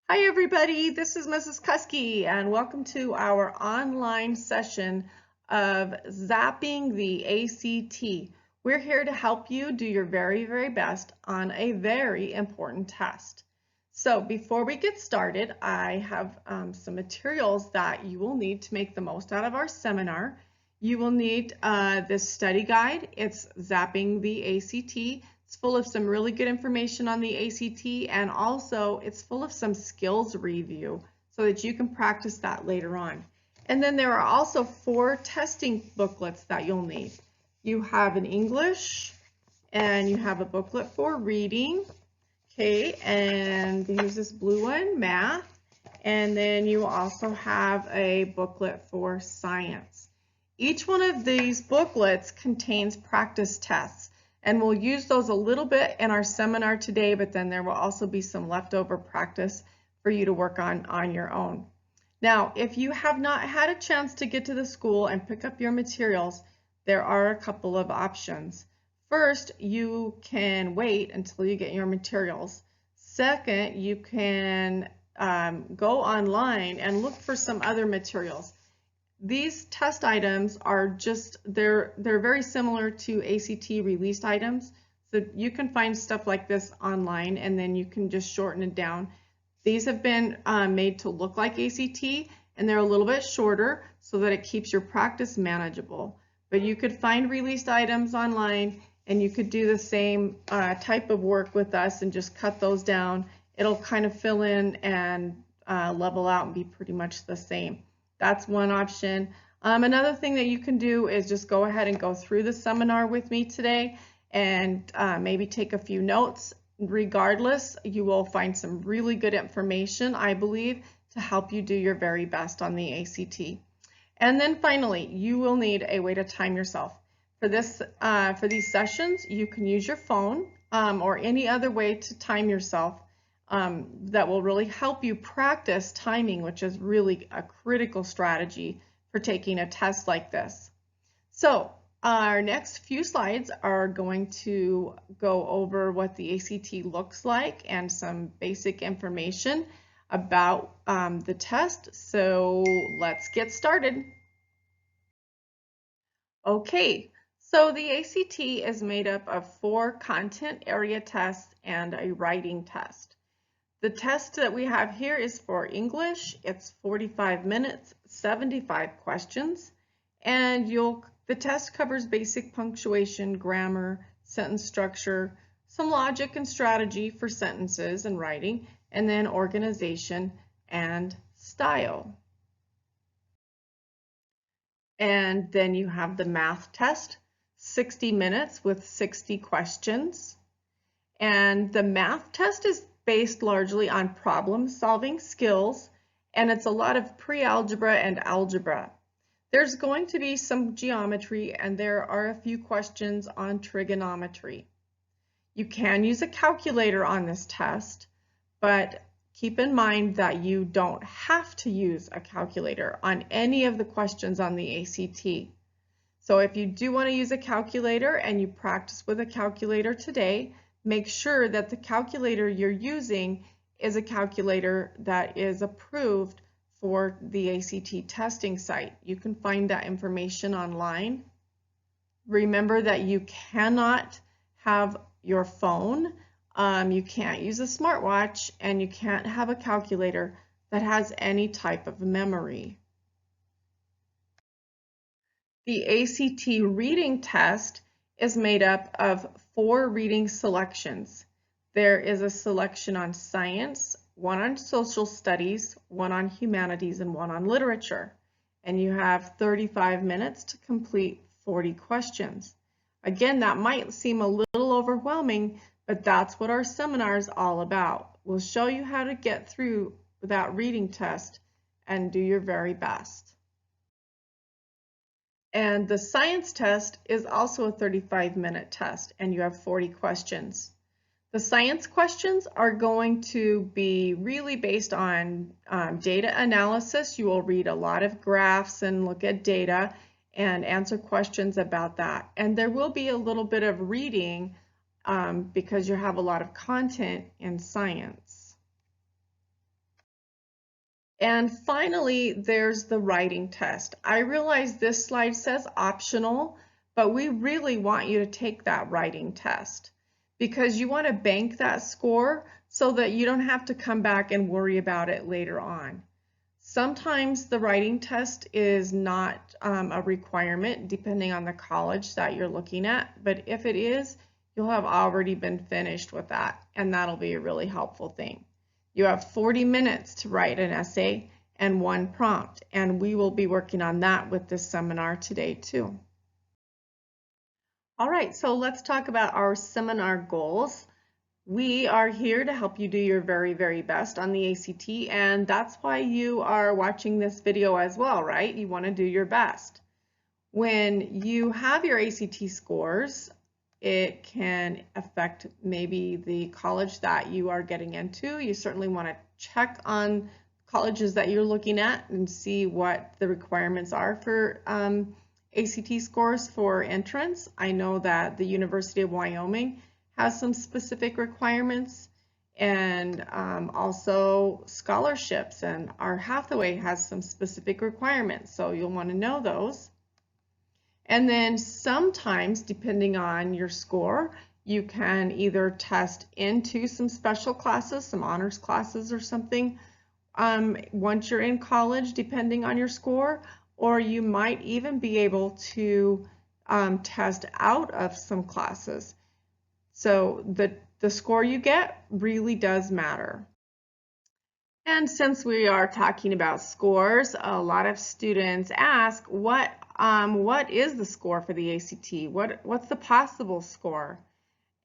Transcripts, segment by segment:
Hi everybody, this is Mrs. Kusky and welcome to our online session of Zapping the ACT. We're here to help you do your very best on a very important test. So before we get started, I have some materials that you will need to make the most out of our seminar. You will need this study guide. It's Zapping the ACT. It's full of some really good information on the ACT, and also it's full of some skills review so that you can practice that later on. And then there are also 4 testing booklets that you'll need. You have an English, and you have a booklet for reading, okay, and here's this blue one, math, and then you also have a booklet for science. Each one of these booklets contains practice tests. And we'll use those a little bit in our seminar today, but then there will also be some leftover practice for you to work on your own. Now, if you have not had a chance to get to the school and pick up your materials, there are a couple of options. First, you can wait until you get your materials. Second, you can go online and look for some other materials. These test items are just, they're very similar to ACT released items. So you can find stuff like this online and then you can just shorten it down. These have been made to look like ACT and they're a little bit shorter so that it keeps your practice manageable. But you could find released items online and you could do the same type of work with us and just cut those down. It'll kind of fill in and level out and be pretty much the same. That's one option. Another thing that you can do is just go ahead and go through the seminar with me today and maybe take a few notes. Regardless, you will find some really good information, I believe, to help you do your very best on the ACT. And then finally, you will need a way to time yourself. For these sessions, you can use your phone or any other way to time yourself. That will really help you practice timing, which is really a critical strategy for taking a test like this. So our next few slides are going to go over what the ACT looks like and some basic information about the test. So let's get started. Okay, so the ACT is made up of 4 content area tests and a writing test. The test that we have here is for English. It's 45 minutes, 75 questions, and the test covers basic punctuation, grammar, sentence structure, some logic and strategy for sentences and writing, and then organization and style. And then you have the math test, 60 minutes with 60 questions. And the math test is based largely on problem-solving skills, and it's a lot of pre-algebra and algebra. There's going to be some geometry, and there are a few questions on trigonometry. You can use a calculator on this test, but keep in mind that you don't have to use a calculator on any of the questions on the ACT. So if you do want to use a calculator and you practice with a calculator today, make sure that the calculator you're using is a calculator that is approved for the ACT testing site. You can find that information online. Remember that you cannot have your phone, you can't use a smartwatch, and you can't have a calculator that has any type of memory. The ACT reading test is made up of 4 reading selections. There is a selection on science, one on social studies, one on humanities, and one on literature. And you have 35 minutes to complete 40 questions. Again, that might seem a little overwhelming, but that's what our seminar is all about. We'll show you how to get through that reading test and do your very best. And the science test is also a 35-minute test, and you have 40 questions. The science questions are going to be really based on data analysis. You will read a lot of graphs and look at data and answer questions about that. And there will be a little bit of reading because you have a lot of content in science. And finally, there's the writing test. I realize this slide says optional, but we really want you to take that writing test because you want to bank that score so that you don't have to come back and worry about it later on. Sometimes the writing test is not a requirement depending on the college that you're looking at, but if it is, you'll have already been finished with that, and that'll be a really helpful thing. You have 40 minutes to write an essay and one prompt, and we will be working on that with this seminar today too. All right, so let's talk about our seminar goals. We are here to help you do your very, very best on the ACT, and that's why you are watching this video as well, right? You want to do your best. When you have your ACT scores, it can affect maybe the college that you are getting into. You certainly want to check on colleges that you're looking at and see what the requirements are for ACT scores for entrance. I know that the University of Wyoming has some specific requirements, and also scholarships, and our Hathaway has some specific requirements, so you'll want to know those. And then sometimes, depending on your score, you can either test into some special classes, some honors classes or something, once you're in college, depending on your score, or you might even be able to test out of some classes. So the score you get really does matter. And since we are talking about scores, a lot of students ask, what is the score for the ACT? What's the possible score?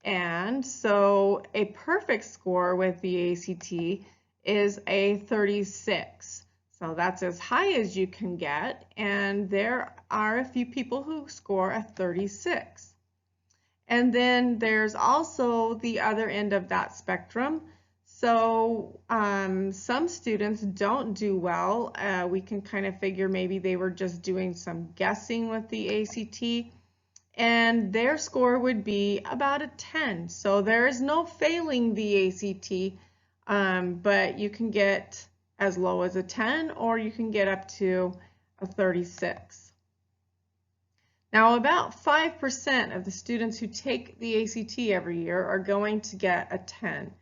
And so a perfect score with the ACT is a 36. So that's as high as you can get, and there are a few people who score a 36. And then there's also the other end of that spectrum. So some students don't do well. We can kind of figure maybe they were just doing some guessing with the ACT, and their score would be about a 10. So there is no failing the ACT, but you can get as low as a 10, or you can get up to a 36. Now, about 5% of the students who take the ACT every year are going to get a 10.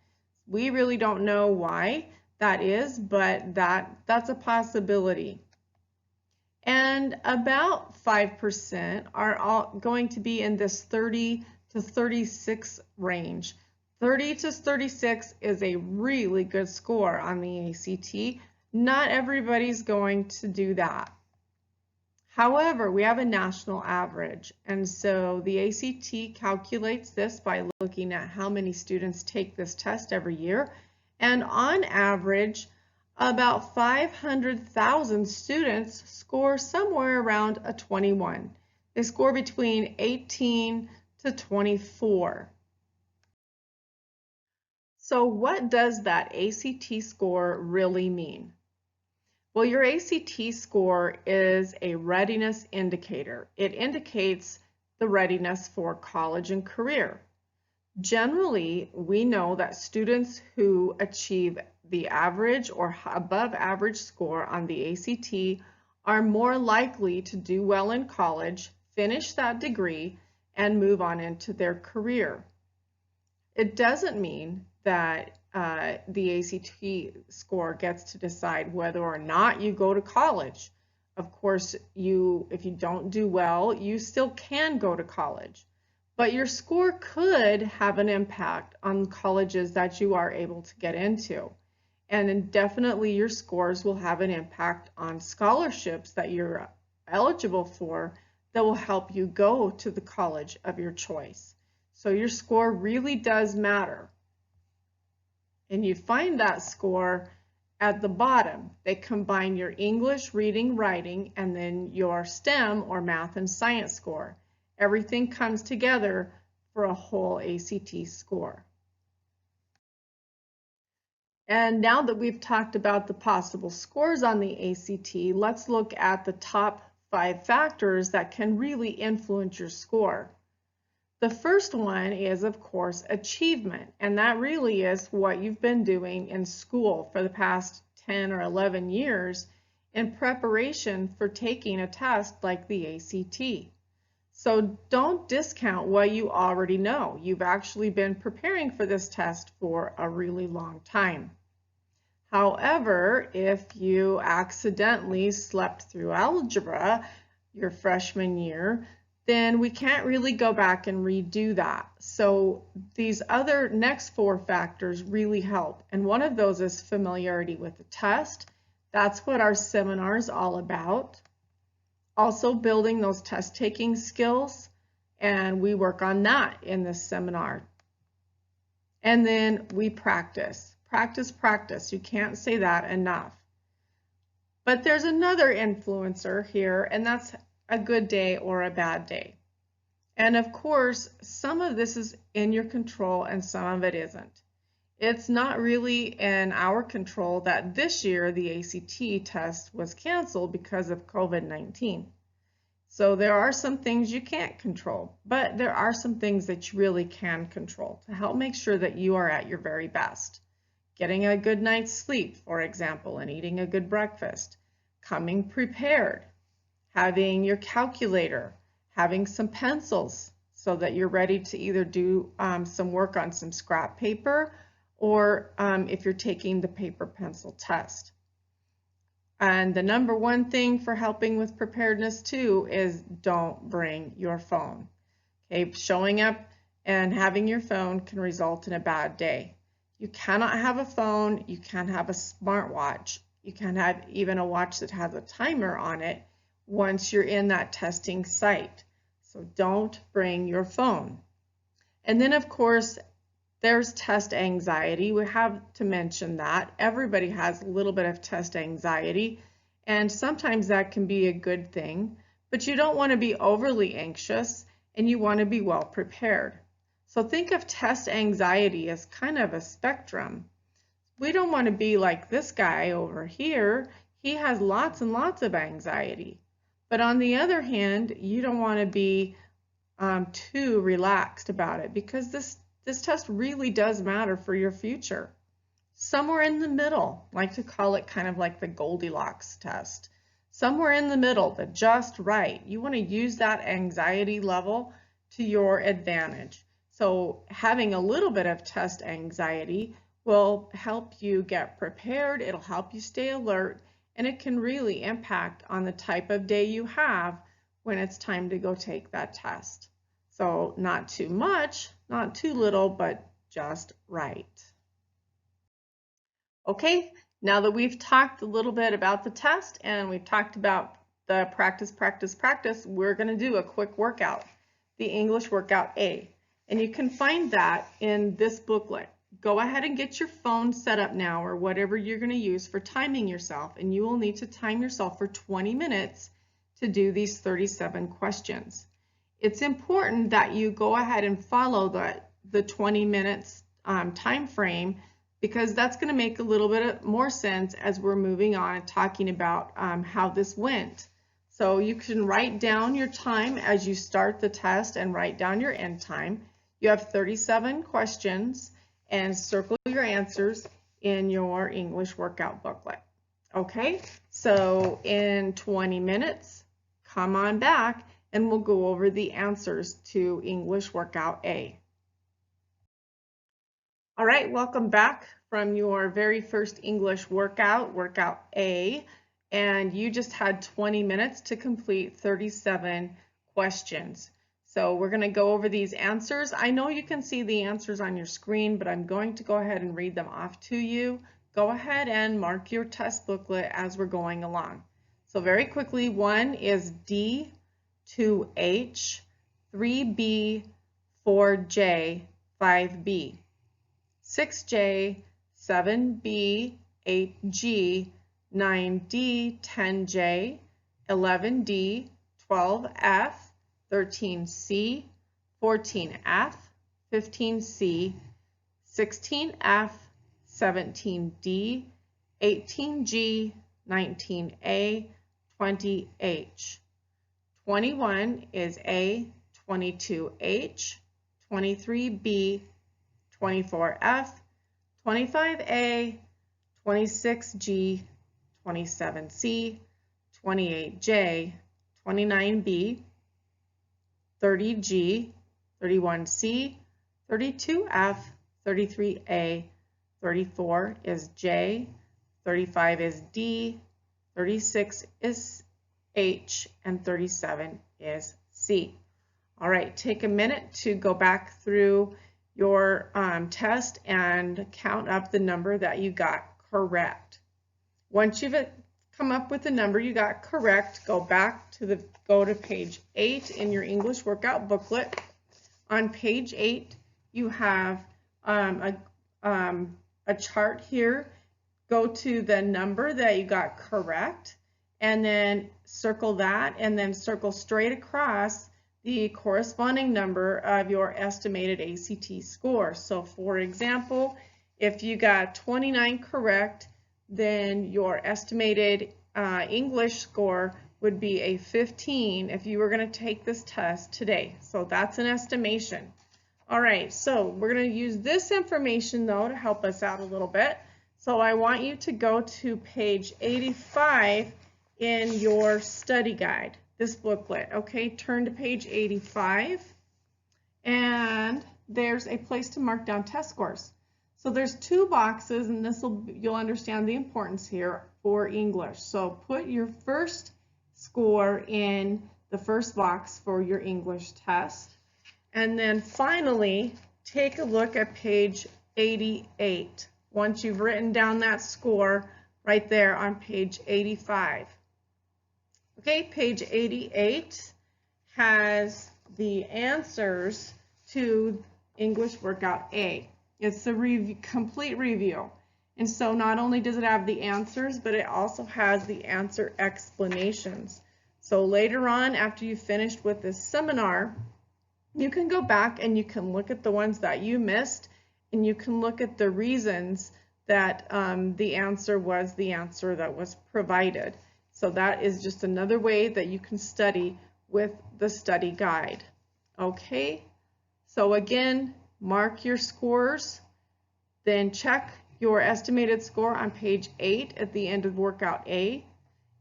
We really don't know why that is, but that's a possibility. And about 5% are all going to be in this 30 to 36 range. 30 to 36 is a really good score on the ACT. Not everybody's going to do that. However, we have a national average, and so the ACT calculates this by looking at how many students take this test every year, and on average, about 500,000 students score somewhere around a 21. They score between 18 to 24. So what does that ACT score really mean? Well, your ACT score is a readiness indicator. It indicates the readiness for college and career. Generally, we know that students who achieve the average or above average score on the ACT are more likely to do well in college, finish that degree, and move on into their career. It doesn't mean that the ACT score gets to decide whether or not you go to college. Of course, if you don't do well, you still can go to college. But your score could have an impact on colleges that you are able to get into. And definitely your scores will have an impact on scholarships that you're eligible for that will help you go to the college of your choice. So your score really does matter. And you find that score at the bottom. They combine your English, reading, writing, and then your STEM or math and science score. Everything comes together for a whole ACT score. And now that we've talked about the possible scores on the ACT, let's look at the top 5 factors that can really influence your score. The first one is, of course, achievement, and that really is what you've been doing in school for the past 10 or 11 years in preparation for taking a test like the ACT. So don't discount what you already know. You've actually been preparing for this test for a really long time. However, if you accidentally slept through algebra your freshman year, then we can't really go back and redo that. So these other next 4 factors really help. And one of those is familiarity with the test. That's what our seminar is all about. Also building those test taking skills, and we work on that in this seminar. And then we practice. Practice, practice. You can't say that enough. But there's another influencer here, and that's a good day or a bad day. And of course, some of this is in your control and some of it isn't. It's not really in our control that this year the ACT test was canceled because of COVID-19. So there are some things you can't control, but there are some things that you really can control to help make sure that you are at your very best. Getting a good night's sleep, for example, and eating a good breakfast. Coming prepared. Having your calculator. Having some pencils so that you're ready to either do some work on some scrap paper or if you're taking the paper pencil test. And the number one thing for helping with preparedness too is don't bring your phone. Okay, showing up and having your phone can result in a bad day. You cannot have a phone, you can't have a smartwatch, you can't have even a watch that has a timer on it once you're in that testing site. So don't bring your phone. And then of course, there's test anxiety. We have to mention that. Everybody has a little bit of test anxiety, and sometimes that can be a good thing, but you don't want to be overly anxious and you want to be well prepared. So think of test anxiety as kind of a spectrum. We don't want to be like this guy over here. He has lots and lots of anxiety. But on the other hand, you don't want to be too relaxed about it because this test really does matter for your future. Somewhere in the middle, I like to call it kind of like the Goldilocks test. Somewhere in the middle, the just right. You want to use that anxiety level to your advantage. So having a little bit of test anxiety will help you get prepared, it'll help you stay alert, and it can really impact on the type of day you have when it's time to go take that test. So not too much, not too little, but just right. Okay, now that we've talked a little bit about the test and we've talked about the practice, practice, practice, we're going to do a quick workout, the English Workout A. And you can find that in this booklet. Go ahead and get your phone set up now or whatever you're going to use for timing yourself, and you will need to time yourself for 20 minutes to do these 37 questions. It's important that you go ahead and follow the 20 minutes time frame because that's going to make a little bit more sense as we're moving on and talking about how this went. So you can write down your time as you start the test and write down your end time. You have 37 questions and circle your answers in your English workout booklet. Okay, so in 20 minutes, come on back and we'll go over the answers to English Workout A. All right, welcome back from your very first English workout, Workout A, and you just had 20 minutes to complete 37 questions. So we're going to go over these answers. I know you can see the answers on your screen, but I'm going to go ahead and read them off to you. Go ahead and mark your test booklet as we're going along. So very quickly, 1 is D, 2H, 3B, 4J, 5B, 6J, 7B, 8G, 9D, 10J, 11D, 12F, 13C, 14F, 15C, 16F, 17D, 18G, 19A, 20H. 21 is A, 22H, 23B, 24F, 25A, 26G, 27C, 28J, 29B, 30G, 31C, 32F, 33A, 34 is J, 35 is D, 36 is H, and 37 is C. All right, take a minute to go back through your test and count up the number that you got correct. Once you've come up with the number you got correct, go to page 8 in your English workout booklet. On page 8, you have a chart here. Go to the number that you got correct, and then circle that, and then circle straight across the corresponding number of your estimated ACT score. So for example, if you got 29 correct, then your estimated English score would be a 15 if you were going to take this test today. So that's an estimation. All right, so we're going to use this information though to help us out a little bit. So I want you to go to page 85 in your study guide, this booklet. Okay, turn to page 85, and there's a place to mark down test scores. So there's two boxes, and you'll understand the importance here for English. So put your first score in the first box for your English test, and then finally take a look at page 88 once you've written down that score right there on page 85. Okay, page 88 has the answers to English Workout A. It's a complete review. And so not only does it have the answers, but it also has the answer explanations. So later on, after you've finished with this seminar, you can go back and you can look at the ones that you missed, and you can look at the reasons that the answer was the answer that was provided. So that is just another way that you can study with the study guide. Okay, so again, mark your scores, then check your estimated score on page 8 at the end of workout A,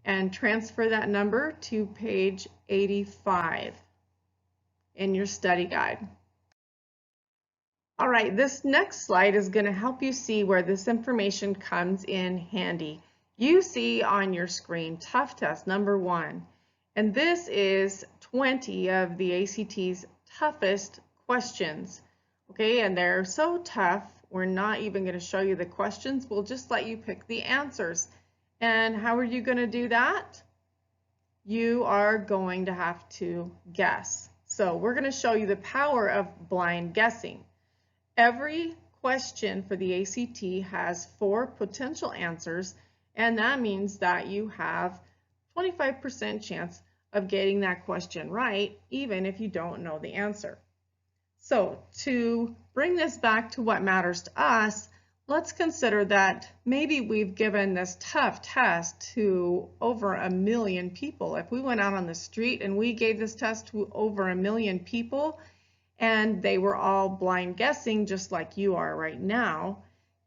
and transfer that number to page 85 in your study guide. All right, this next slide is going to help you see where this information comes in handy. You see on your screen tough test number 1, and this is 20 of the ACT's toughest questions. Okay, and they're so tough, we're not even going to show you the questions. We'll just let you pick the answers. And how are you going to do that? You are going to have to guess. So we're going to show you the power of blind guessing. Every question for the ACT has 4 potential answers, and that means that you have 25% chance of getting that question right, even if you don't know the answer. So to bring this back to what matters to us, let's consider that maybe we've given this tough test to over 1 million people. If we went out on the street and we gave this test to over 1 million people, and they were all blind guessing just like you are right now,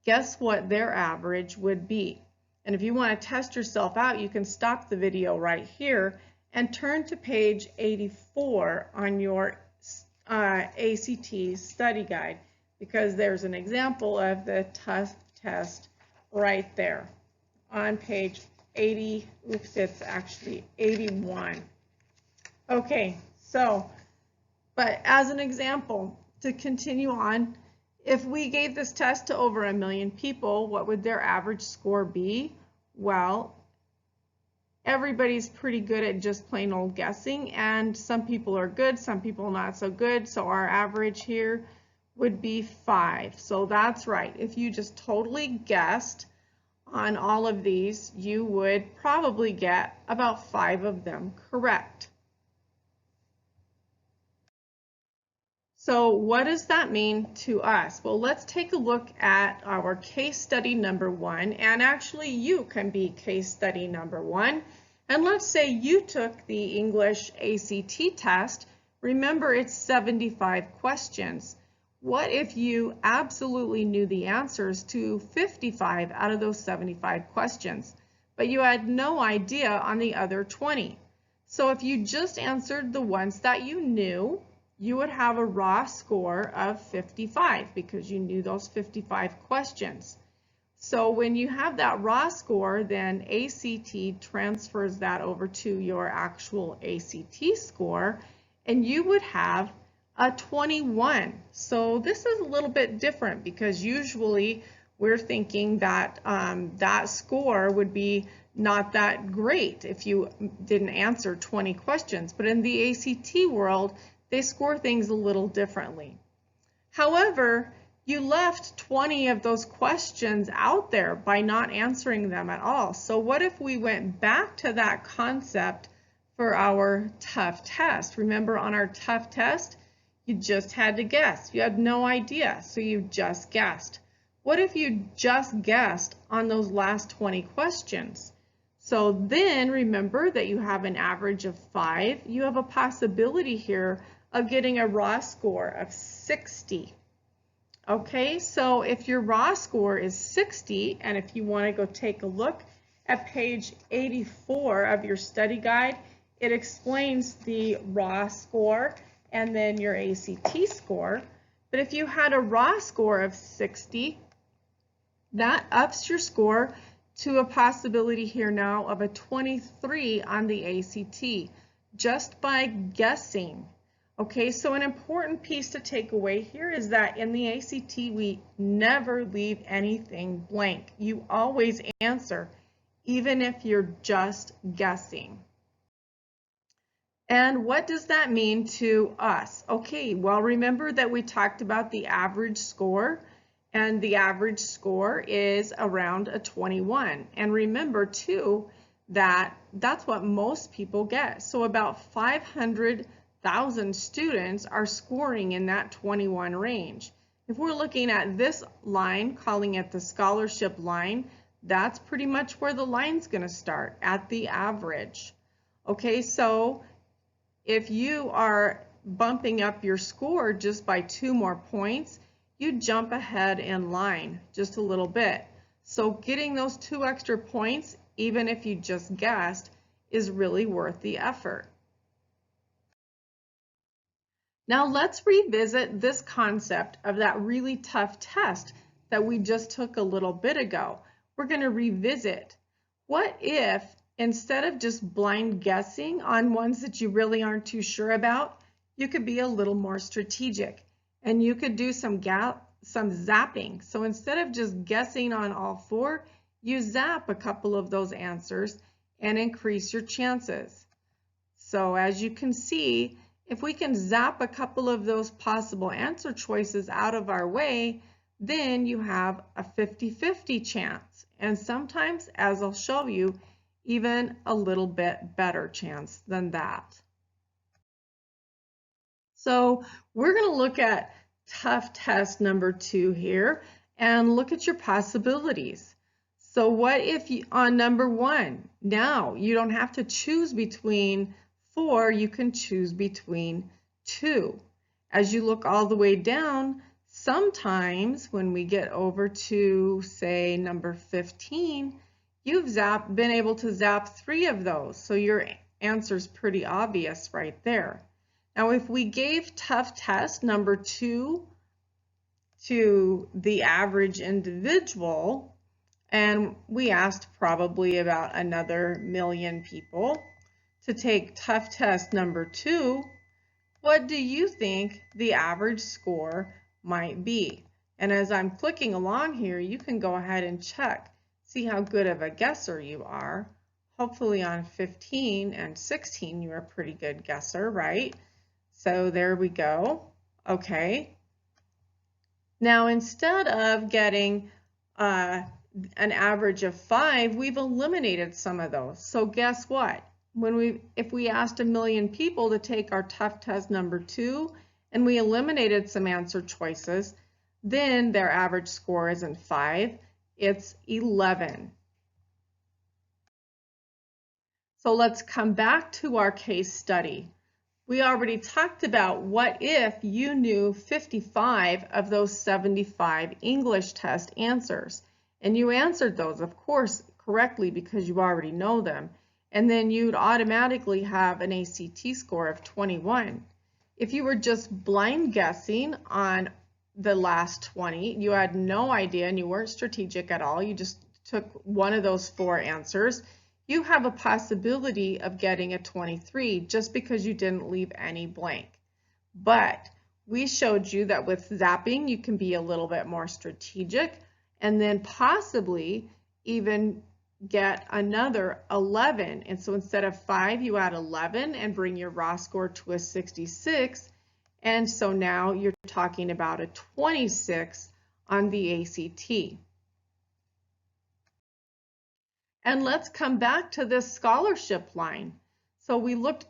guess what their average would be? And if you want to test yourself out, you can stop the video right here and turn to page 84 on your ACT study guide, because there's an example of the tough test right there on page 80. Oops, it's actually 81. Okay, so, but as an example, to continue on, if we gave this test to over 1 million people, what would their average score be? Well, everybody's pretty good at just plain old guessing, and some people are good, some people not so good, so our average here would be 5. So that's right. If you just totally guessed on all of these, you would probably get about 5 of them correct. So what does that mean to us? Well, let's take a look at our case study number 1, and actually you can be case study number 1. And let's say you took the English ACT test. Remember, it's 75 questions. What if you absolutely knew the answers to 55 out of those 75 questions, but you had no idea on the other 20? So if you just answered the ones that you knew, you would have a raw score of 55 because you knew those 55 questions. So when you have that raw score, then ACT transfers that over to your actual ACT score, and you would have a 21. So this is a little bit different because usually we're thinking that that score would be not that great if you didn't answer 20 questions. But in the ACT world, they score things a little differently. However, you left 20 of those questions out there by not answering them at all. So what if we went back to that concept for our tough test? Remember, on our tough test, you just had to guess. You had no idea, so you just guessed. What if you just guessed on those last 20 questions? So then remember that you have an average of 5. You have a possibility here of getting a raw score of 60. Okay, so if your raw score is 60, and if you want to go take a look at page 84 of your study guide, it explains the raw score and then your ACT score. But if you had a raw score of 60, that ups your score to a possibility here now of a 23 on the ACT, just by guessing. Okay, so an important piece to take away here is that in the ACT, we never leave anything blank. You always answer, even if you're just guessing. And what does that mean to us? Okay, well, remember that we talked about the average score, and the average score is around a 21. And remember too that that's what most people get. So about 500,000 students are scoring in that 21 range. If we're looking at this line, calling it the scholarship line, that's pretty much where the line's going to start, at the average. Okay, so if you are bumping up your score just by 2 more points, you jump ahead in line just a little bit. So getting those 2 extra points, even if you just guessed, is really worth the effort. Now let's revisit this concept of that really tough test that we just took a little bit ago. We're going to revisit. What if, instead of just blind guessing on ones that you really aren't too sure about, you could be a little more strategic and you could do some zapping. So instead of just guessing on all 4, you zap a couple of those answers and increase your chances. So as you can see, if we can zap a couple of those possible answer choices out of our way, then you have a 50-50 chance. And sometimes, as I'll show you, even a little bit better chance than that. So we're going to look at tough test number 2 here and look at your possibilities. So what if you, on number 1, now you don't have to choose between 4, you can choose between 2. As you look all the way down, sometimes when we get over to, say, number 15, you've been able to zap 3 of those, so your answer's pretty obvious right there. Now, if we gave tough test number 2 to the average individual, and we asked probably about another 1 million people to take tough test number 2, what do you think the average score might be? And as I'm clicking along here, you can go ahead and check, see how good of a guesser you are. Hopefully on 15 and 16, you're a pretty good guesser, right? So there we go. Okay. Now, instead of getting an average of 5, we've eliminated some of those. So guess what? If we asked 1 million people to take our tough test number 2 and we eliminated some answer choices, then their average score isn't 5, it's 11. So let's come back to our case study. We already talked about what if you knew 55 of those 75 English test answers, and you answered those, of course, correctly because you already know them, and then you'd automatically have an ACT score of 21. If you were just blind guessing on the last 20, you had no idea and you weren't strategic at all, you just took one of those 4 answers, you have a possibility of getting a 23 just because you didn't leave any blank. But we showed you that with zapping, you can be a little bit more strategic and then possibly even get another 11. And so instead of 5, you add 11 and bring your raw score to a 66. And so now you're talking about a 26 on the ACT. And let's come back to this scholarship line. So we looked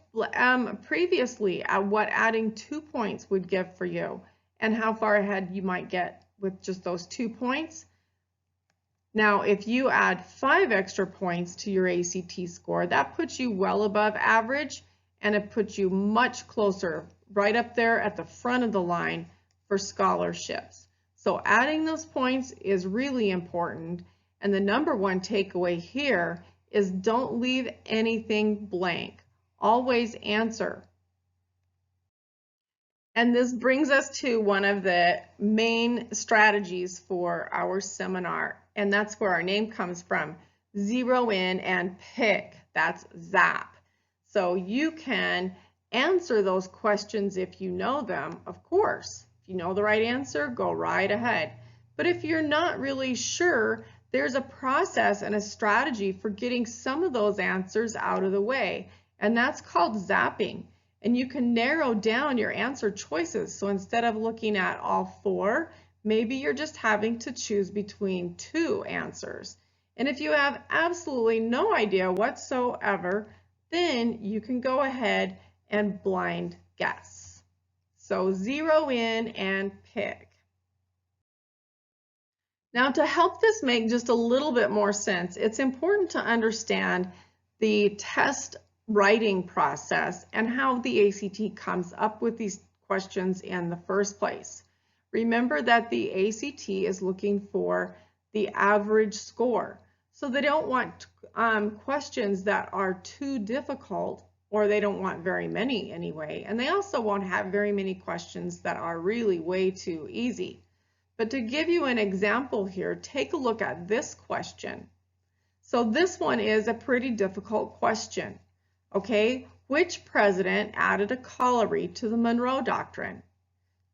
previously at what adding 2 points would give for you and how far ahead you might get with just those 2 points. Now, if you add 5 extra points to your ACT score, that puts you well above average and it puts you much closer, right up there at the front of the line for scholarships. So adding those points is really important. And the number one takeaway here is don't leave anything blank. Always answer. And this brings us to one of the main strategies for our seminar, and that's where our name comes from. Zero in and pick. That's ZAP. So you can answer those questions if you know them, of course. If you know the right answer, go right ahead. But if you're not really sure, there's a process and a strategy for getting some of those answers out of the way, and that's called zapping. And you can narrow down your answer choices. So instead of looking at all 4, maybe you're just having to choose between 2 answers. And if you have absolutely no idea whatsoever, then you can go ahead and blind guess. So zero in and pick. Now, to help this make just a little bit more sense, it's important to understand the test writing process and how the ACT comes up with these questions in the first place. Remember that the ACT is looking for the average score. So they don't want questions that are too difficult, or they don't want very many anyway. And they also won't have very many questions that are really way too easy. But to give you an example here, take a look at this question. So this one is a pretty difficult question. Okay, which president added a corollary to the Monroe Doctrine?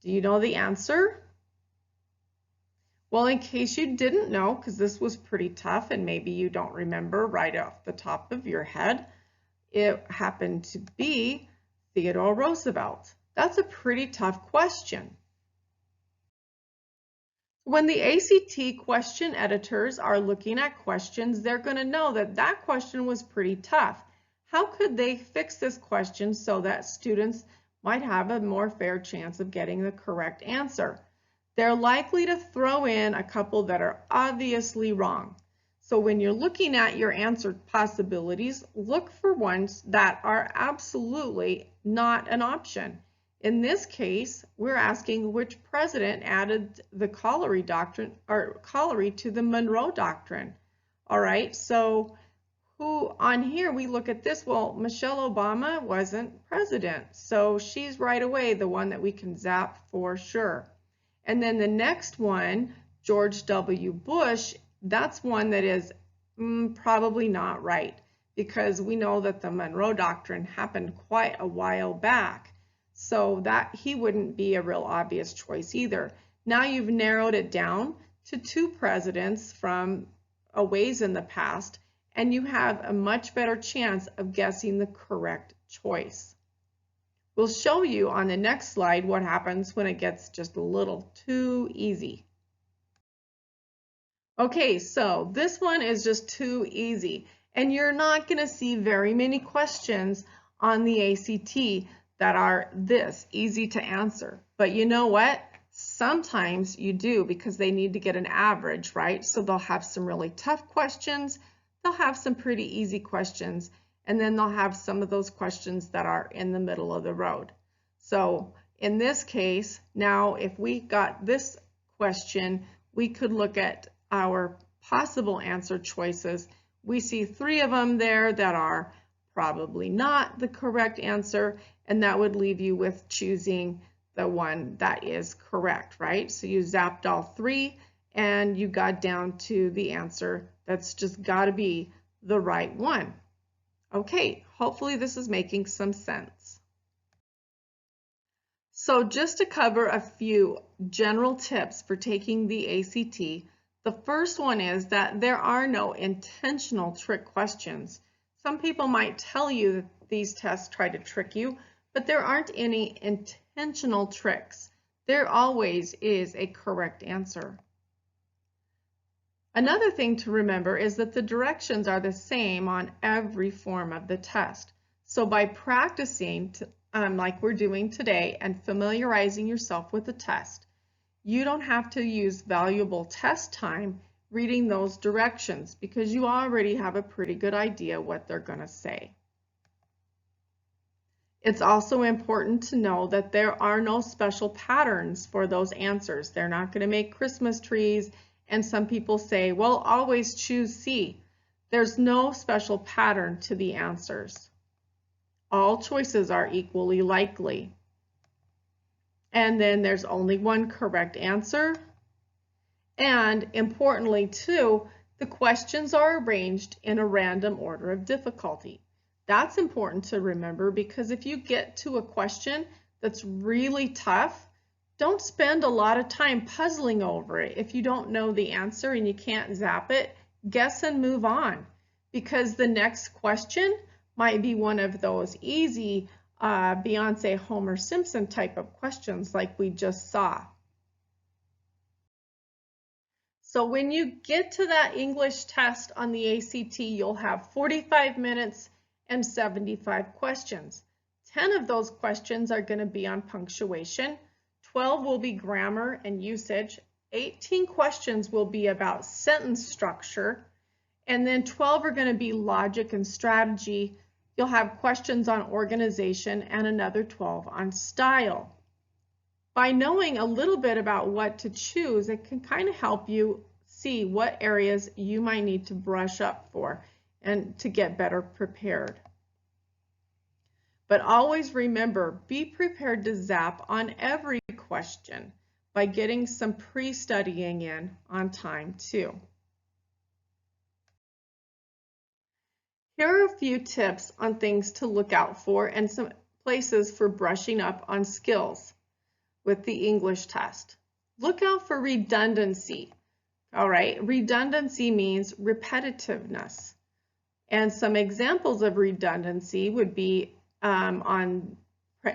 Do you know the answer? Well, in case you didn't know, because this was pretty tough and maybe you don't remember right off the top of your head, it happened to be Theodore Roosevelt. That's a pretty tough question. When the ACT question editors are looking at questions, they're going to know that that question was pretty tough. How could they fix this question so that students might have a more fair chance of getting the correct answer? They're likely to throw in a couple that are obviously wrong. So when you're looking at your answer possibilities, look for ones that are absolutely not an option. In this case, we're asking which president added the corollary doctrine or corollary to the Monroe Doctrine. All right, so who on here we look at this? Well, Michelle Obama wasn't president, so she's right away the one that we can zap for sure. And then the next one, George W. Bush, that's one that is probably not right because we know that the Monroe Doctrine happened quite a while back. So that he wouldn't be a real obvious choice either. Now you've narrowed it down to 2 presidents from a ways in the past, and you have a much better chance of guessing the correct choice. We'll show you on the next slide what happens when it gets just a little too easy. Okay, so this one is just too easy, and you're not going to see very many questions on the ACT that are this easy to answer. But you know what? Sometimes you do because they need to get an average, right? So they'll have some really tough questions. They'll have some pretty easy questions. and then they'll have some of those questions that are in the middle of the road. So in this case, now if we got this question, we could look at our possible answer choices. We see 3 of them there that are probably not the correct answer, and that would leave you with choosing the one that is correct, right? So you zapped all 3 and you got down to the answer that's just got to be the right one. Okay, hopefully this is making some sense. So just to cover a few general tips for taking the ACT, the first one is that there are no intentional trick questions. Some people might tell you that these tests try to trick you, but there aren't any intentional tricks. There always is a correct answer. Another thing to remember is that the directions are the same on every form of the test. So by practicing like we're doing today and familiarizing yourself with the test, you don't have to use valuable test time reading those directions because you already have a pretty good idea what they're going to say. It's also important to know that there are no special patterns for those answers. They're not going to make Christmas trees, and some people say, well, always choose C. There's no special pattern to the answers. All choices are equally likely. And then there's only one correct answer. And importantly too, the questions are arranged in a random order of difficulty. That's important to remember because if you get to a question that's really tough, don't spend a lot of time puzzling over it. If you don't know the answer and you can't zap it, guess and move on, because the next question might be one of those easy Beyonce, Homer Simpson type of questions like we just saw. So when you get to that English test on the ACT, you'll have 45 minutes and 75 questions. 10 of those questions are going to be on punctuation. 12 will be grammar and usage. 18 questions will be about sentence structure. And then 12 are going to be logic and strategy. You'll have questions on organization and another 12 on style. By knowing a little bit about what to choose, it can kind of help you see what areas you might need to brush up for and to get better prepared. But always remember, be prepared to zap on every question by getting some pre-studying in on time too. Here are a few tips on things to look out for and some places for brushing up on skills with the English test. Look out for redundancy. All right, redundancy means repetitiveness. And some examples of redundancy would be on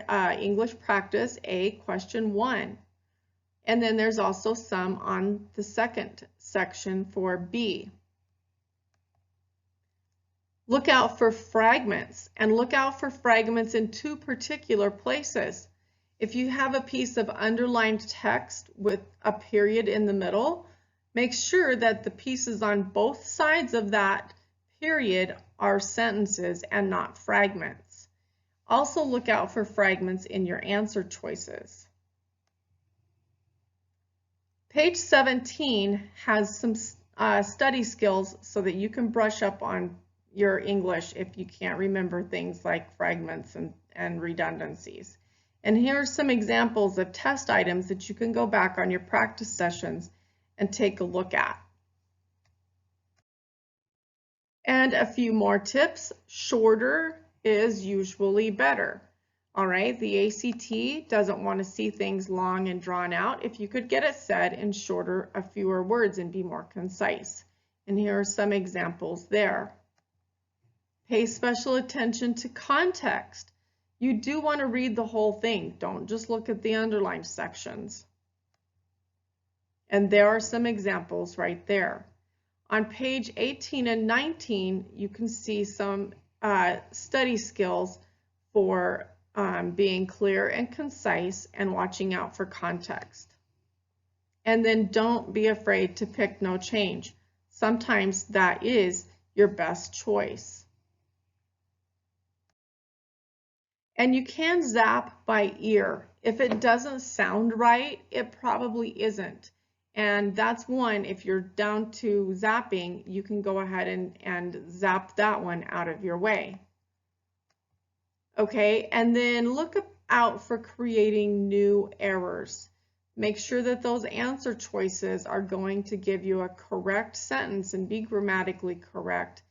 English practice A, question 1. And then there's also some on the second section for B. Look out for fragments, and look out for fragments in 2 particular places. If you have a piece of underlined text with a period in the middle, make sure that the pieces on both sides of that period are sentences and not fragments. Also look out for fragments in your answer choices. Page 17 has some study skills so that you can brush up on your English if you can't remember things like fragments and redundancies. And here are some examples of test items that you can go back on your practice sessions and take a look at. And a few more tips. Shorter is usually better. All right, the ACT doesn't want to see things long and drawn out. If you could get it said in shorter, fewer words and be more concise. And here are some examples there. Pay special attention to context. You do want to read the whole thing. Don't just look at the underlined sections. And there are some examples right there. On page 18 and 19, you can see some study skills for being clear and concise and watching out for context. And then don't be afraid to pick no change. Sometimes that is your best choice. And you can zap by ear. If it doesn't sound right, it probably isn't. And that's one, if you're down to zapping, you can go ahead and zap that one out of your way. Okay, and then look out for creating new errors. Make sure that those answer choices are going to give you a correct sentence and be grammatically correct,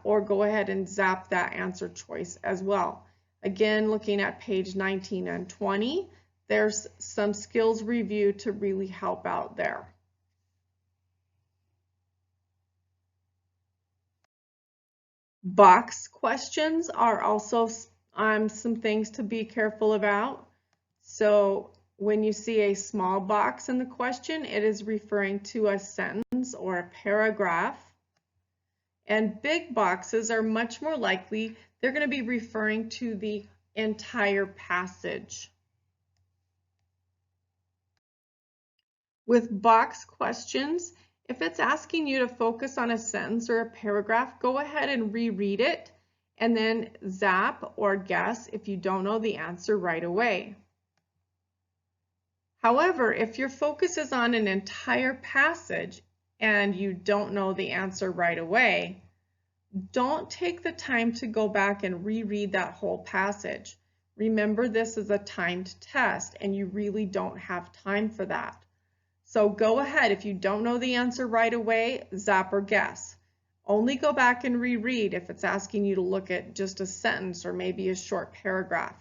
or go ahead and zap that answer choice as well. Again, looking at page 19 and 20, there's some skills review to really help out there. Box questions are also some things to be careful about. So when you see a small box in the question, it is referring to a sentence or a paragraph. And big boxes are much more likely, they're going to be referring to the entire passage. With box questions, if it's asking you to focus on a sentence or a paragraph, go ahead and reread it and then zap or guess if you don't know the answer right away. However, if your focus is on an entire passage and you don't know the answer right away, don't take the time to go back and reread that whole passage. Remember, this is a timed test and you really don't have time for that. So go ahead, if you don't know the answer right away, zap or guess. Only go back and reread if it's asking you to look at just a sentence or maybe a short paragraph.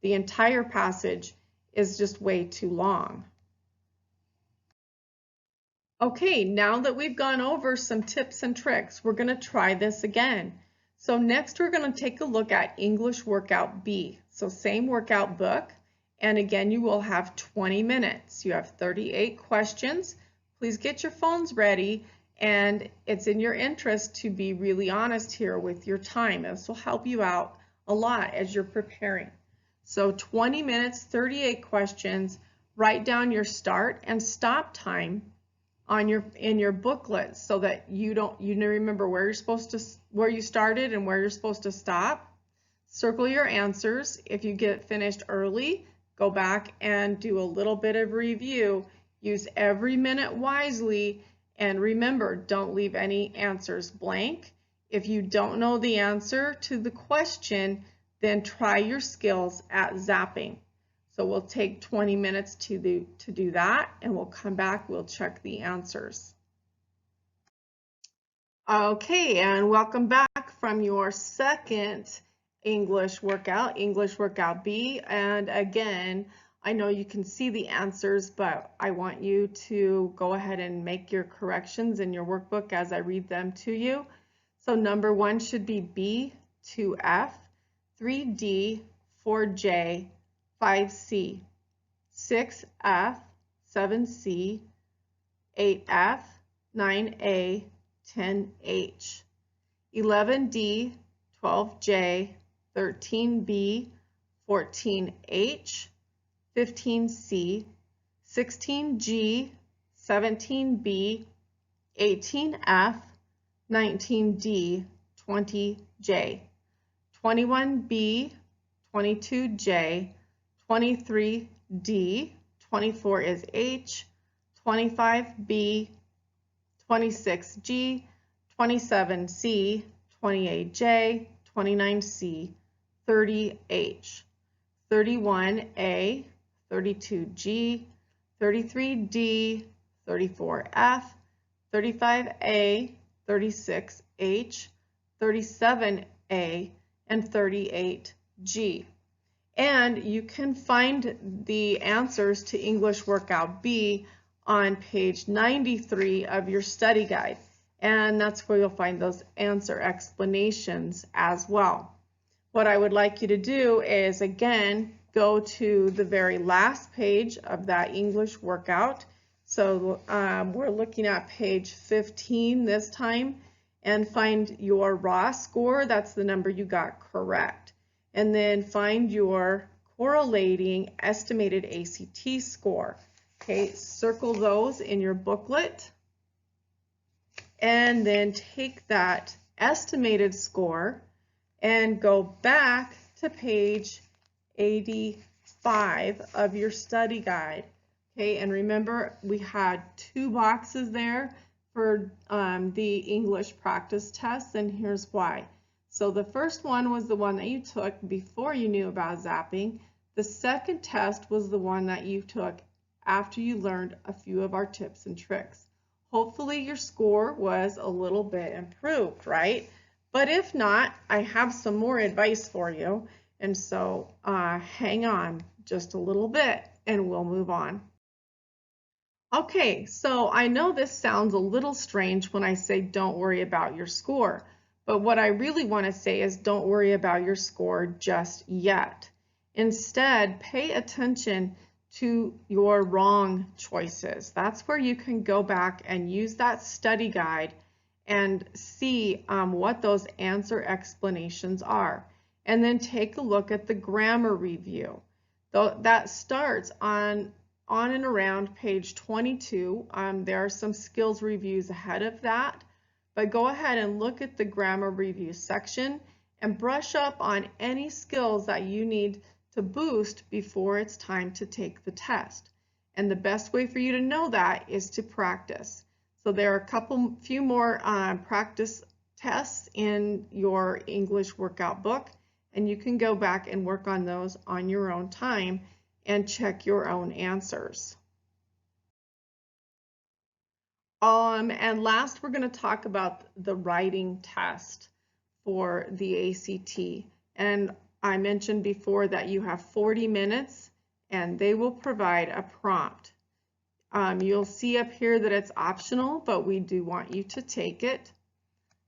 The entire passage is just way too long. Okay, now that we've gone over some tips and tricks, we're going to try this again. So next we're going to take a look at English Workout B. So same workout book, and again you will have 20 minutes. You have 38 questions. Please get your phones ready, and it's in your interest to be really honest here with your time. This will help you out a lot as you're preparing. So 20 minutes, 38 questions. Write down your start and stop time in your booklet so that you remember where you started and where you're supposed to stop. Circle your answers. If you get finished early, go back and do a little bit of review. Use every minute wisely, and remember, don't leave any answers blank. If you don't know the answer to the question, then try your skills at zapping. So we'll take 20 minutes to do that, and we'll come back, we'll check the answers. Okay, and welcome back from your second English workout B. And again, I know you can see the answers, but I want you to go ahead and make your corrections in your workbook as I read them to you. So number 1 should be B, 2F, 3D, 4J, 5C, 6F, 7C, 8F, 9A, 10H, 11D, 12J, 13B, 14H, 15C, 16G, 17B, 18F, 19D, 20J, 21B, 22J, 23D, 24 is H, 25B, 26G, 27C, 28J, 29C, 30H, 31A, 32G, 33D, 34F, 35A, 36H, 37A, and 38G. And you can find the answers to English Workout B on page 93 of your study guide. And that's where you'll find those answer explanations as well. What I would like you to do is, again, go to the very last page of that English workout. So we're looking at page 15 this time, and find your raw score. That's the number you got correct. And then find your correlating estimated ACT score. Okay, circle those in your booklet, and then take that estimated score and go back to page 85 of your study guide. Okay, and remember we had 2 boxes there for the English practice tests, and here's why. So the first one was the one that you took before you knew about zapping. The second test was the one that you took after you learned a few of our tips and tricks. Hopefully your score was a little bit improved, right? But if not, I have some more advice for you. And so hang on just a little bit and we'll move on. Okay, so I know this sounds a little strange when I say don't worry about your score, but what I really want to say is don't worry about your score just yet. Instead, pay attention to your wrong choices. That's where you can go back and use that study guide and see what those answer explanations are. And then take a look at the grammar review. That starts on and around page 22. There are some skills reviews ahead of that, but go ahead and look at the grammar review section and brush up on any skills that you need to boost before it's time to take the test. And the best way for you to know that is to practice. So there are a few more practice tests in your English workout book, and you can go back and work on those on your own time and check your own answers. And last, we're going to talk about the writing test for the ACT. And I mentioned before that you have 40 minutes and they will provide a prompt. You'll see up here that it's optional, but we do want you to take it.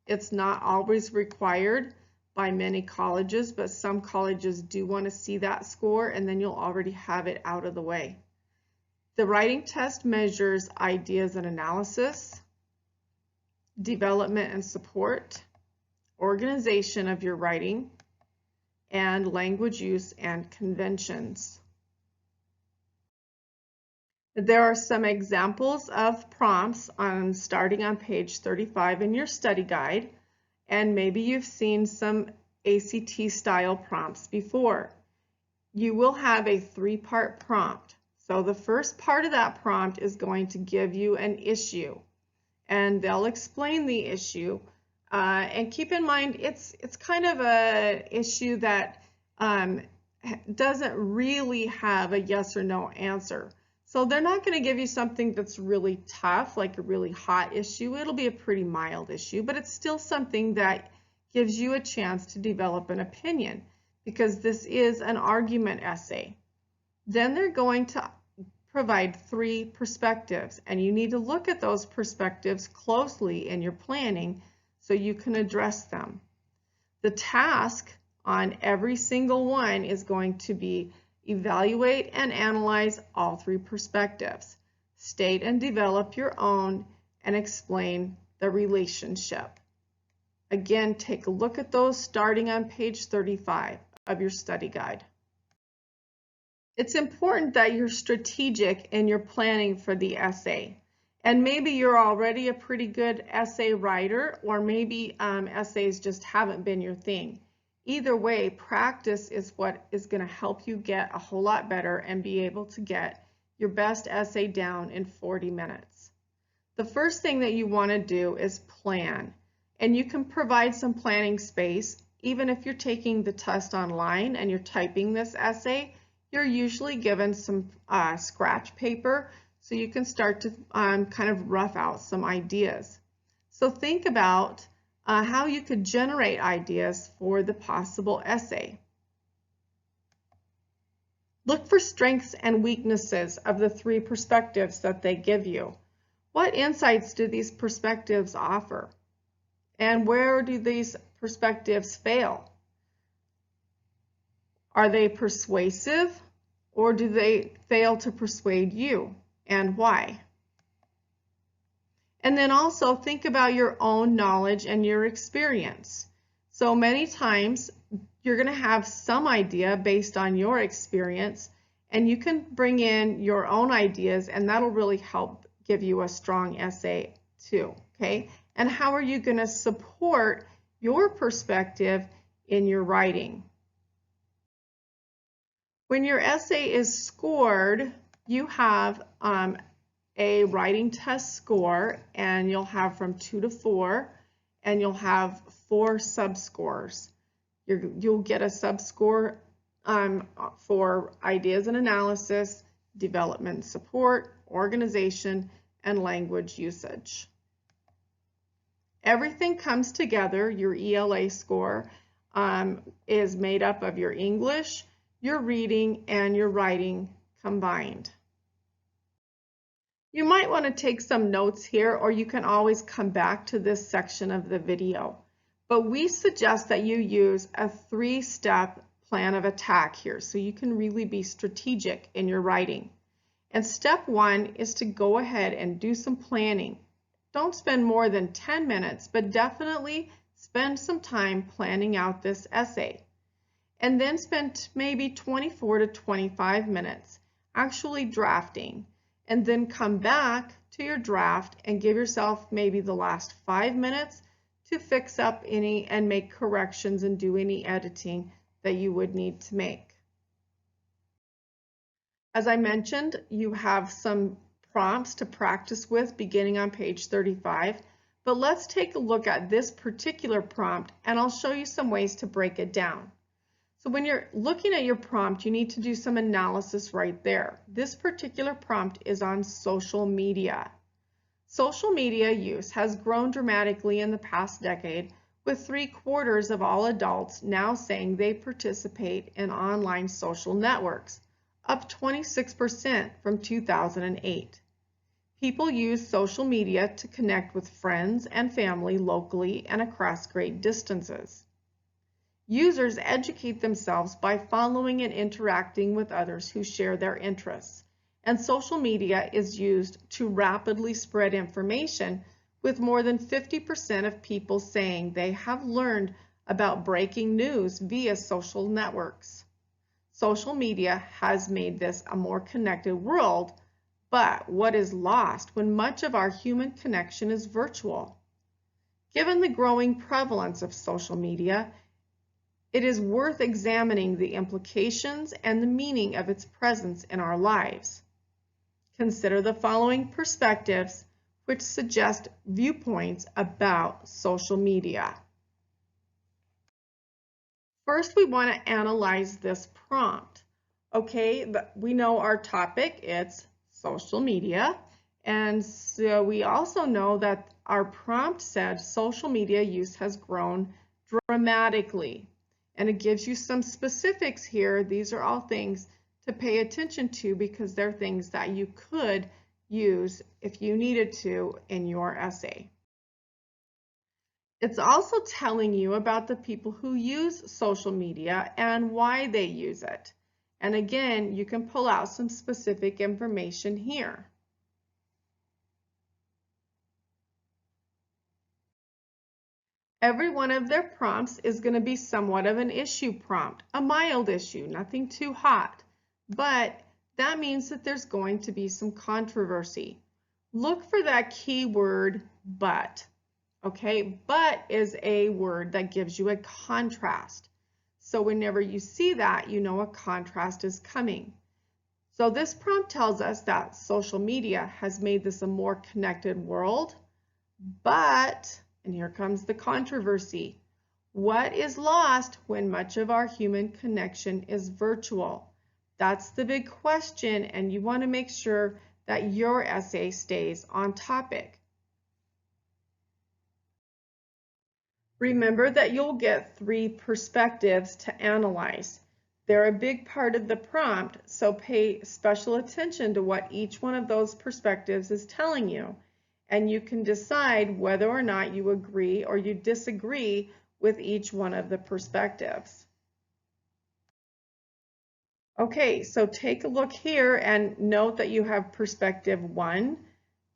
It's not always required by many colleges, but some colleges do want to see that score, and then you'll already have it out of the way. The writing test measures ideas and analysis, development and support, organization of your writing, and language use and conventions. There are some examples of prompts starting on page 35 in your study guide, and maybe you've seen some ACT style prompts before. You will have a 3-part prompt. So the first part of that prompt is going to give you an issue, and they'll explain the issue. And keep in mind, it's kind of an issue that doesn't really have a yes or no answer. So they're not going to give you something that's really tough, like a really hot issue. It'll be a pretty mild issue, but it's still something that gives you a chance to develop an opinion, because this is an argument essay. Then they're going to provide 3 perspectives, and you need to look at those perspectives closely in your planning so you can address them. The task on every single one is going to be evaluate and analyze all 3 perspectives, state and develop your own, and explain the relationship. Again, take a look at those starting on page 35 of your study guide. It's important that you're strategic in your planning for the essay. And maybe you're already a pretty good essay writer, or maybe essays just haven't been your thing. Either way, practice is what is going to help you get a whole lot better and be able to get your best essay down in 40 minutes. The first thing that you want to do is plan. And you can provide some planning space. Even if you're taking the test online and you're typing this essay, you're usually given some scratch paper so you can start to kind of rough out some ideas. So think about how you could generate ideas for the possible essay. Look for strengths and weaknesses of the 3 perspectives that they give you. What insights do these perspectives offer? And where do these perspectives fail? Are they persuasive, or do they fail to persuade you, and why? And then also think about your own knowledge and your experience. So many times you're going to have some idea based on your experience, and you can bring in your own ideas, and that'll really help give you a strong essay too, okay? And how are you going to support your perspective in your writing? When your essay is scored, you have a writing test score, and you'll have from 2 to 4, and you'll have 4 subscores. You'll get a subscore for ideas and analysis, development support, organization, and language usage. Everything comes together. Your ELA score is made up of your English, your reading, and your writing combined. You might want to take some notes here, or you can always come back to this section of the video. But we suggest that you use a 3-step plan of attack here so you can really be strategic in your writing. And step 1 is to go ahead and do some planning. Don't spend more than 10 minutes, but definitely spend some time planning out this essay. And then spend maybe 24 to 25 minutes actually drafting. And then come back to your draft and give yourself maybe the last 5 minutes to fix up any and make corrections and do any editing that you would need to make. As I mentioned, you have some prompts to practice with beginning on page 35, but let's take a look at this particular prompt, and I'll show you some ways to break it down. So when you're looking at your prompt, you need to do some analysis right there. This particular prompt is on social media. Social media use has grown dramatically in the past decade, with 3/4 of all adults now saying they participate in online social networks, up 26% from 2008. People use social media to connect with friends and family locally and across great distances. Users educate themselves by following and interacting with others who share their interests, and social media is used to rapidly spread information, with more than 50% of people saying they have learned about breaking news via social networks. Social media has made this a more connected world, but what is lost when much of our human connection is virtual? Given the growing prevalence of social media, it is worth examining the implications and the meaning of its presence in our lives. Consider the following perspectives, which suggest viewpoints about social media. First, we want to analyze this prompt. Okay, we know our topic, it's social media, and so we also know that our prompt said social media use has grown dramatically. And it gives you some specifics here. These are all things to pay attention to because they're things that you could use if you needed to in your essay. It's also telling you about the people who use social media and why they use it. And again, you can pull out some specific information here. Every one of their prompts is going to be somewhat of an issue prompt, a mild issue, nothing too hot. But that means that there's going to be some controversy. Look for that keyword but. Okay, but is a word that gives you a contrast. So whenever you see that, you know a contrast is coming. So this prompt tells us that social media has made this a more connected world, but, and here comes the controversy, what is lost when much of our human connection is virtual? That's the big question, and you want to make sure that your essay stays on topic. Remember that you'll get 3 perspectives to analyze. They're a big part of the prompt, so pay special attention to what each one of those perspectives is telling you, and you can decide whether or not you agree or you disagree with each one of the perspectives. Okay, so take a look here and note that you have perspective 1,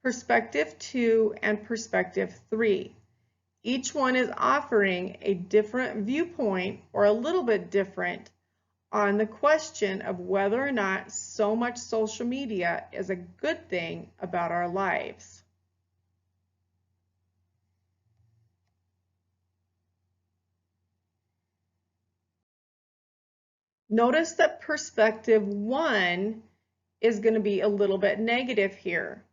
perspective 2, and perspective 3. Each one is offering a different viewpoint or a little bit different on the question of whether or not so much social media is a good thing about our lives. Notice that perspective 1 is going to be a little bit negative here.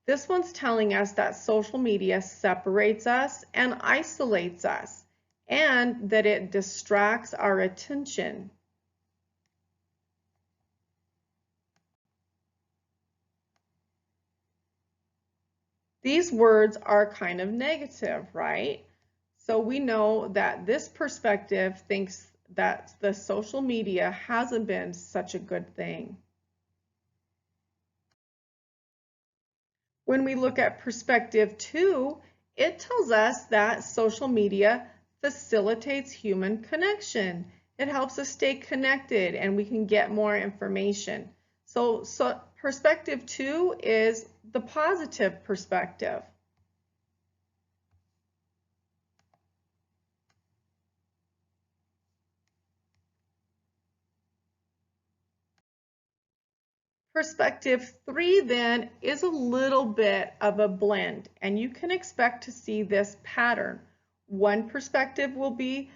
This one's telling us that social media separates us and isolates us, and that it distracts our attention. These words are kind of negative, right? So we know that this perspective thinks that the social media hasn't been such a good thing. When we look at perspective 2, it tells us that social media facilitates human connection. It helps us stay connected and we can get more information. So perspective 2 is the positive perspective. Perspective 3 then is a little bit of a blend, and you can expect to see this pattern. One perspective will be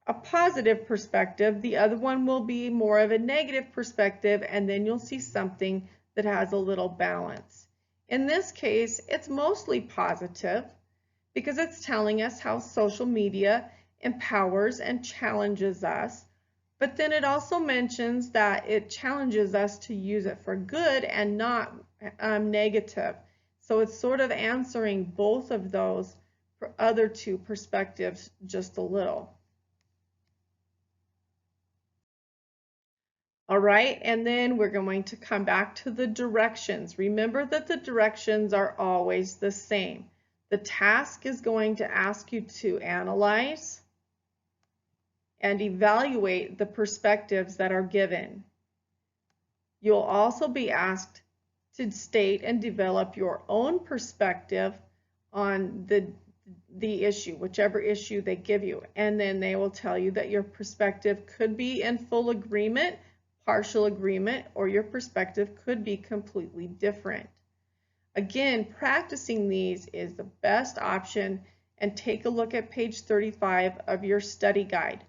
a positive perspective, the other one will be more of a negative perspective, and then you'll see something that has a little balance. In this case, it's mostly positive because it's telling us how social media empowers and challenges us. But then it also mentions that it challenges us to use it for good and not negative. So it's sort of answering both of those other two perspectives just a little. All right, and then we're going to come back to the directions. Remember that the directions are always the same. The task is going to ask you to analyze and evaluate the perspectives that are given. You'll also be asked to state and develop your own perspective on the issue, whichever issue they give you. And then they will tell you that your perspective could be in full agreement, partial agreement, or your perspective could be completely different. Again, practicing these is the best option, and take a look at page 35 of your study guide.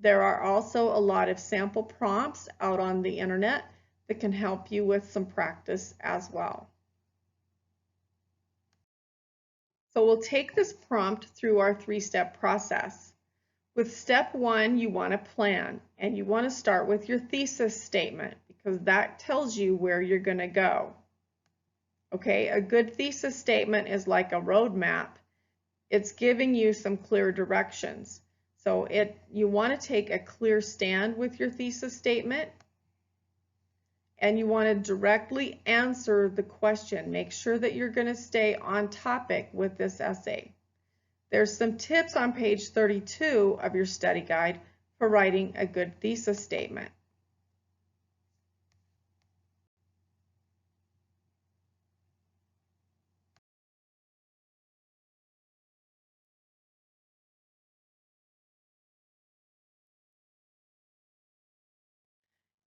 There are also a lot of sample prompts out on the internet that can help you with some practice as well. So we'll take this prompt through our 3-step process. With step 1, you want to plan, and you want to start with your thesis statement because that tells you where you're going to go. Okay, a good thesis statement is like a roadmap. It's giving you some clear directions. So you want to take a clear stand with your thesis statement, and you want to directly answer the question. Make sure that you're going to stay on topic with this essay. There's some tips on page 32 of your study guide for writing a good thesis statement.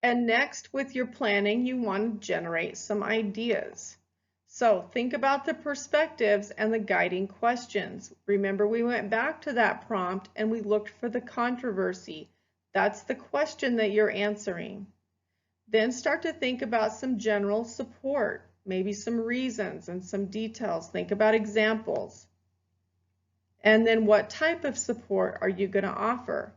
And next, with your planning, you want to generate some ideas. So think about the perspectives and the guiding questions. Remember, we went back to that prompt and we looked for the controversy. That's the question that you're answering. Then start to think about some general support, maybe some reasons and some details. Think about examples. And then what type of support are you going to offer?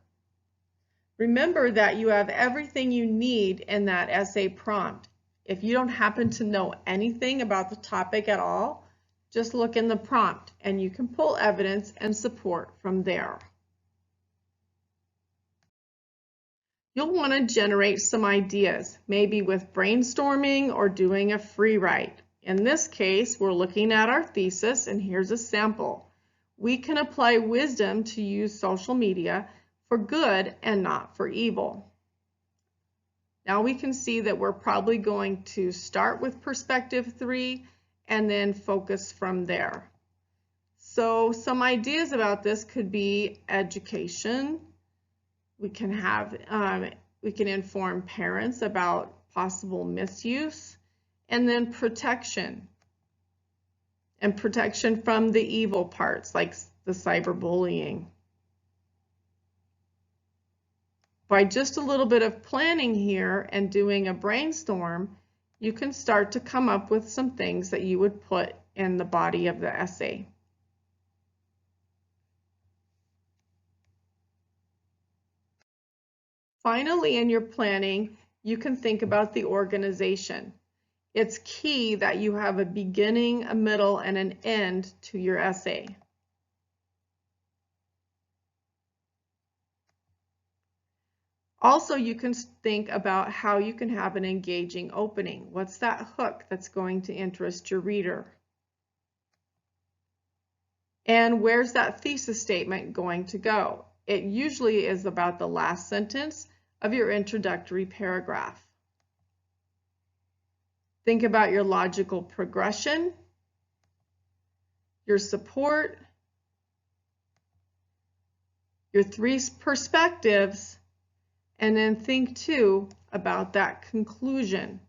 Remember that you have everything you need in that essay prompt. If you don't happen to know anything about the topic at all, just look in the prompt and you can pull evidence and support from there. You'll want to generate some ideas, maybe with brainstorming or doing a free write. In this case, we're looking at our thesis, and here's a sample. We can apply wisdom to use social media for good and not for evil. Now we can see that we're probably going to start with perspective 3 and then focus from there. So some ideas about this could be education. We can inform parents about possible misuse, and then protection. And protection from the evil parts like the cyberbullying. by just a little bit of planning here and doing a brainstorm, you can start to come up with some things that you would put in the body of the essay. Finally, in your planning, you can think about the organization. It's key that you have a beginning, a middle, and an end to your essay. Also, you can think about how you can have an engaging opening. What's that hook that's going to interest your reader? And where's that thesis statement going to go? It usually is about the last sentence of your introductory paragraph. Think about your logical progression, your support, your three perspectives, and then think too about that conclusion.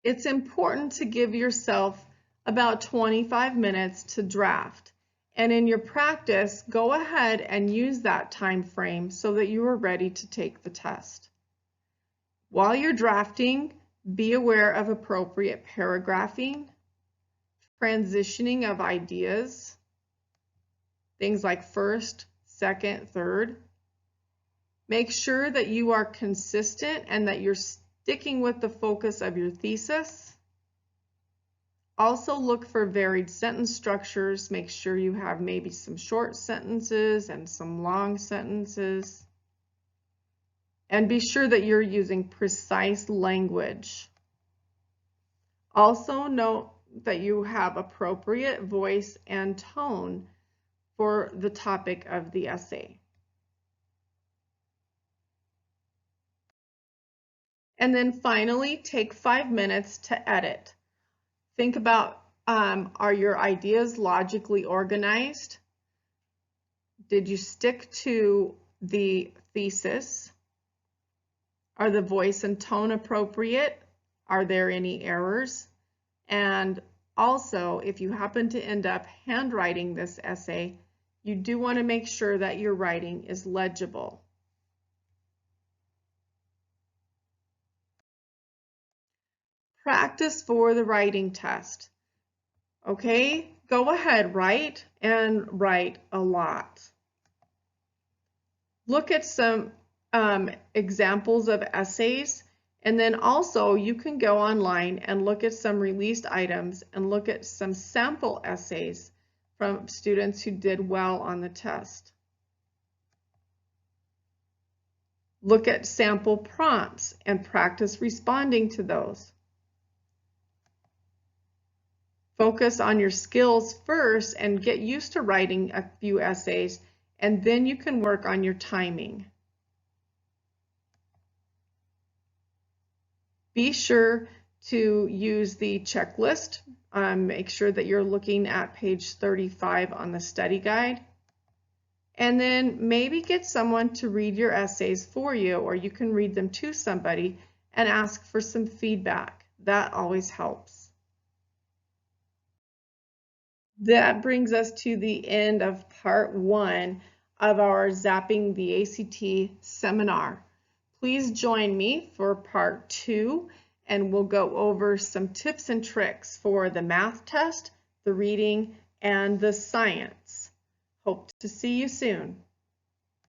It's important to give yourself about 25 minutes to draft. And in your practice, go ahead and use that time frame so that you are ready to take the test. While you're drafting, be aware of appropriate paragraphing, transitioning of ideas, things like first, second, third. Make sure that you are consistent and that you're sticking with the focus of your thesis. Also look for varied sentence structures. Make sure you have maybe some short sentences and some long sentences. And be sure that you're using precise language. Also note that you have appropriate voice and tone for the topic of the essay. And then finally, take 5 minutes to edit. Think about, are your ideas logically organized? Did you stick to the thesis? Are the voice and tone appropriate? Are there any errors? And also, if you happen to end up handwriting this essay, you do want to make sure that your writing is legible. Practice for the writing test. Okay, go ahead, write and write a lot. Look at some examples of essays, and then also you can go online and look at some released items and look at some sample essays from students who did well on the test. Look at sample prompts and practice responding to those. Focus on your skills first and get used to writing a few essays, and then you can work on your timing. Be sure to use the checklist. Make sure that you're looking at page 35 on the study guide. And then maybe get someone to read your essays for you, or you can read them to somebody and ask for some feedback. That always helps. That brings us to the end of part 1 of our Zapping the ACT seminar. Please join me for part 2, and we'll go over some tips and tricks for the math test, the reading, and the science. Hope to see you soon.